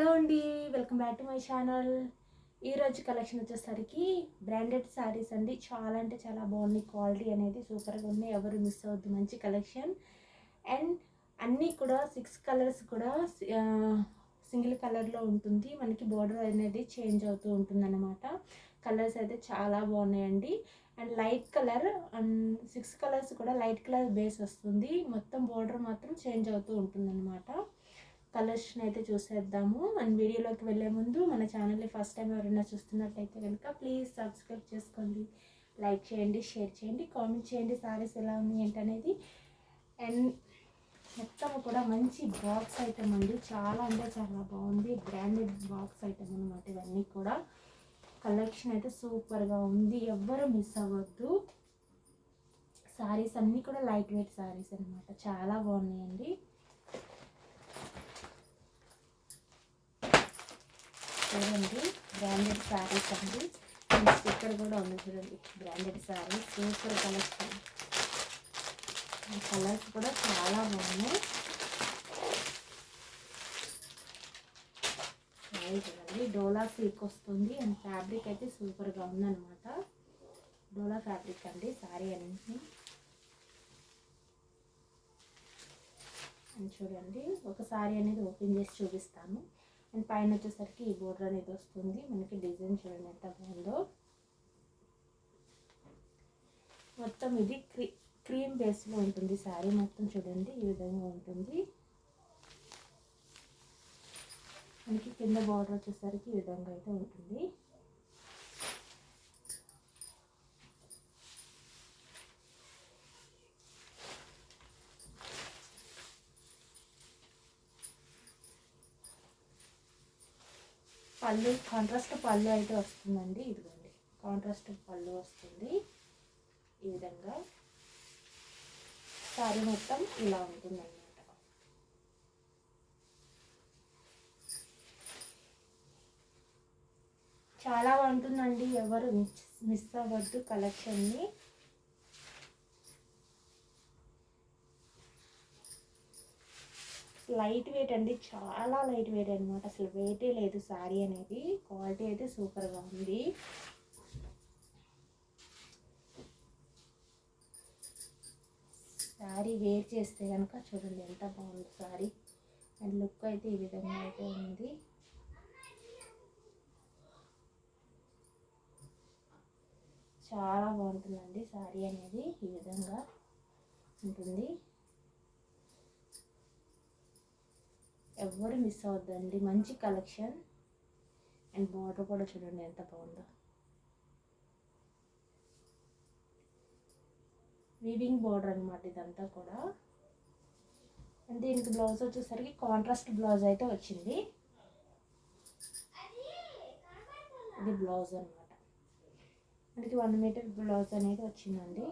Hello అండి, welcome back to my channel. ఈరోజు collection వచ్చేసరికి బ్రాండెడ్ శారీస్ అండి. చాలా అంటే చాలా బాగుంది. క్వాలిటీ అనేది సూపర్గా ఉంది. ఎవరు మిస్ అవ్వద్దు. మంచి కలెక్షన్. అండ్ అన్నీ కూడా 6 కలర్స్ కూడా సింగిల్ కలర్లో ఉంటుంది. మనకి బార్డర్ అనేది చేంజ్ అవుతూ ఉంటుంది అన్నమాట. కలర్స్ అయితే చాలా బాగున్నాయండి. And light colour and 6 colours కూడా లైట్ కలర్ బేస్ వస్తుంది. మొత్తం బార్డర్ మాత్రం చేంజ్ అవుతూ ఉంటుంది అన్నమాట. కలెక్షన్ అయితే చూసేద్దాము. అండ్ వీడియోలోకి వెళ్ళే ముందు మన ఛానల్ని ఫస్ట్ టైం ఎవరైనా చూస్తున్నట్టయితే కనుక ప్లీజ్ సబ్స్క్రైబ్ చేసుకోండి, లైక్ చేయండి, షేర్ చేయండి, కామెంట్ చేయండి సారీస్ ఎలా ఉన్నాయి ఏంటనేది. అండ్ మొత్తం కూడా మంచి బాక్స్ ఐటమ్ అండి. చాలా అంటే చాలా బాగుంది. బ్రాండెడ్ బాక్స్ ఐటమ్ అనమాట. ఇవన్నీ కూడా కలెక్షన్ అయితే సూపర్గా ఉంది. ఎవ్వరు మిస్ అవ్వద్దు. సారీస్ అన్నీ కూడా లైట్ వెయిట్ సారీస్ అనమాట. చాలా బాగున్నాయండి. చూడండి, బ్రాండెడ్ శారీస్ అండి. స్టిక్కర్ కూడా ఉంది చూడండి. Branded sari super collection. Colours కూడా చాలా బాగున్నాయి. చూడండి, డోలా సిల్క్ వస్తుంది. అండ్ ఫ్యాబ్రిక్ అయితే సూపర్గా ఉందన్నమాట. డోలా ఫ్యాబ్రిక్ అండి శారీ అన్ని. అండ్ చూడండి, ఒక శారీ అనేది ఓపెన్ చేసి చూపిస్తాను. అండ్ పైన వచ్చేసరికి ఈ బోర్డర్ అనేది వస్తుంది. మనకి డిజైన్ చూడండి ఎంత బాగుందో. మొత్తం ఇది క్రీమ్ బేస్లో ఉంటుంది శారీ మొత్తం. చూడండి ఈ విధంగా ఉంటుంది. మనకి కింద బోర్డర్ వచ్చేసరికి ఈ విధంగా అయితే ఉంటుంది. పళ్ళు కాంట్రాస్ట్ పళ్ళు అయితే వస్తుందండి. ఇదిగోండి, కాంట్రాస్ట్ పళ్ళు వస్తుంది. ఈ విధంగా శారీ మొత్తం ఇలా ఉంటుంది అన్నమాట. చాలా బాగుంటుందండి. ఎవరు మిస్ అవ్వద్దు కలెక్షన్ని. లైట్ వెయిట్ అండి. చాలా లైట్ వెయిట్ అనమాట. అసలు వెయిటే లేదు శారీ అనేది. క్వాలిటీ అయితే సూపర్గా ఉంది. శారీ వేర్ చేస్తే కనుక చూడండి ఎంత బాగుంది శారీ. అండ్ లుక్ అయితే ఈ విధంగా అయితే ఉంది. చాలా బాగుంటుందండి శారీ అనేది. ఈ విధంగా ఉంటుంది. ఎవ్వరు మిస్ అవ్వద్దండి. మంచి కలెక్షన్. అండ్ బార్డర్ కూడా చూడండి ఎంత బాగుందో. వీవింగ్ బార్డర్ అనమాట ఇదంతా కూడా. అండ్ దీనికి బ్లౌజ్ వచ్చేసరికి కాంట్రాస్ట్ బ్లౌజ్ అయితే వచ్చింది. ఇది బ్లౌజ్ అనమాట. మనకి 1 మీటర్ బ్లౌజ్ అనేది వచ్చిందండి.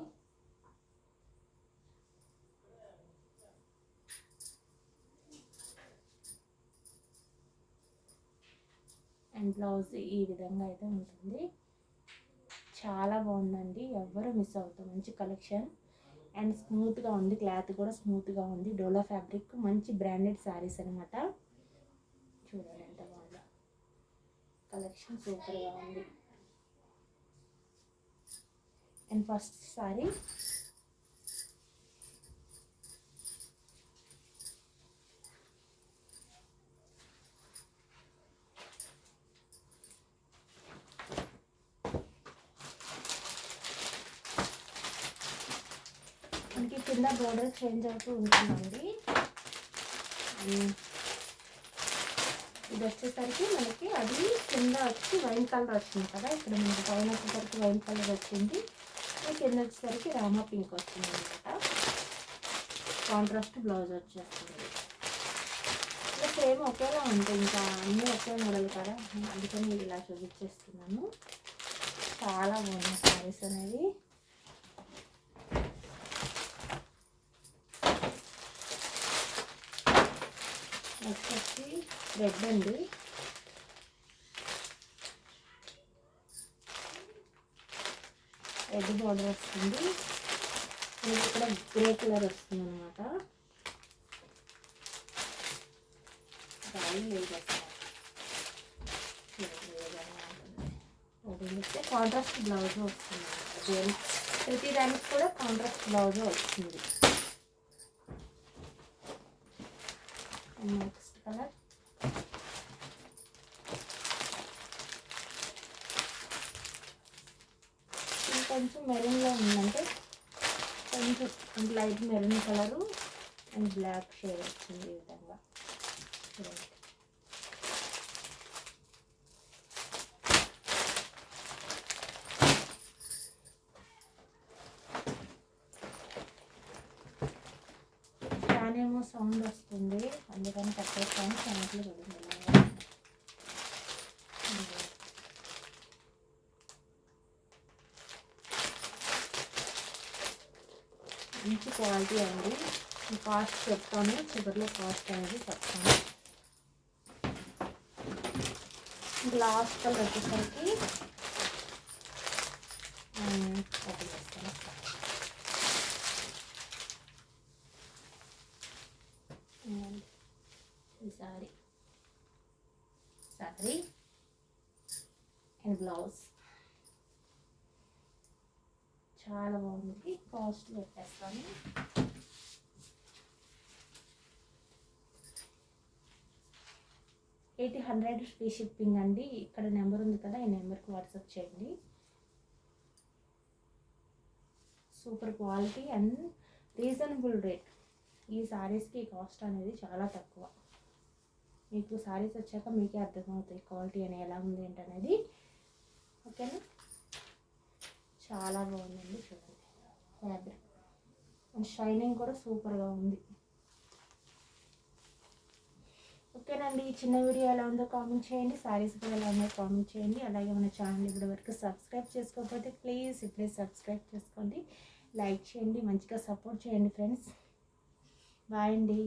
అండ్ బ్లౌజ్ ఈ విధంగా అయితే ఉంటుంది. చాలా బాగుందండి. ఎవ్వరూ మిస్ అవుతారు. మంచి కలెక్షన్. అండ్ స్మూత్గా ఉంది. క్లాత్ కూడా స్మూత్గా ఉంది. డోలా ఫ్యాబ్రిక్. మంచి బ్రాండెడ్ శారీస్ అనమాట. చూడండి ఎంత బాగుందో. కలెక్షన్ సూపర్గా ఉంది. అండ్ ఫస్ట్ శారీ మనకి కింద బోర్డర్ చేంజ్ అవుతూ ఉంటుందండి. ఇది వచ్చేసరికి మనకి అది కింద వచ్చి వైన్ కలర్ వచ్చింది కదా. ఇక్కడ మనకి పైన వచ్చేసరికి వైన్ కలర్ వచ్చింది. కింద వచ్చేసరికి రామా పింక్ వస్తుంది అనమాట. కాంట్రాస్ట్ బ్లౌజ్ వచ్చేస్తుంది. ఇలా సేమ్ ఒకేలా ఉంటాయి. ఇంకా అన్నీ ఒకే మోడల్ కదా, అందుకని ఇలా చూపించేస్తున్నాను. చాలా బాగున్నాయి శారీస్ అనేవి. నెక్స్ట్ వచ్చి రెడ్ అండి. రెడ్ బార్డర్ వస్తుంది. ఇక్కడ గ్రే కలర్ వస్తుంది అనమాట. చూడండి ఏ విధంగా ఉంటుంది. ఓపెన్ చేస్తే కాంట్రాస్ట్ బ్లౌజ్ వస్తుంది. ప్రతి దానికి కూడా కాంట్రాస్ట్ బ్లౌజ్ వస్తుంది. నెక్స్ట్ కలర్ కొంచెం మెరూన్లో ఉందంటే కొంచెం light maroon colour and black shade వచ్చింది ఈ విధంగా. చూడండి ఫ్యాన్ ఏమో సౌండ్ వస్తుంది, అందుకని కట్టేస్తాను. ఫ్యాన్లో చూడండి మంచి క్వాలిటీ అండి. కాస్ట్ చెప్తాను, చివరిలో కాస్ట్ అనేది చెప్తాను. లాస్ట్ కలర్ వచ్చేసరికి ఓపెన్ చేస్తాను. ఈ సారీ అండ్ బ్లౌజ్ చాలా బాగుంది. కాస్ట్ పెట్టేస్తాను. $800 ఫ్రీ షిప్పింగ్ అండి. ఇక్కడ నెంబర్ ఉంది కదా, ఈ నెంబర్కి వాట్సాప్ చేయండి. Super quality and reasonable rate. ఈ సారీస్కి కాస్ట్ అనేది చాలా తక్కువ. మీకు సారీస్ వచ్చాక మీకే అర్థమవుతాయి క్వాలిటీ అనేది ఎలా ఉంది ఏంటనేది. ఓకేనా, చాలా బాగుందండి. చూడండి ఫ్యాబ్రిక్ అండ్ షైనింగ్ కూడా సూపర్గా ఉంది. ఓకేనండి, ఈ చిన్న వీడియో ఎలా ఉందో కామెంట్ చేయండి. సారీస్ కూడా ఎలా ఉందో కామెంట్ చేయండి. అలాగే మన ఛానల్ ఇప్పటి వరకు సబ్స్క్రైబ్ చేసుకోకపోతే ప్లీజ్ ఇప్పుడే సబ్స్క్రైబ్ చేసుకోండి, లైక్ చేయండి, మంచిగా సపోర్ట్ చేయండి ఫ్రెండ్స్. బాయ్ అండి.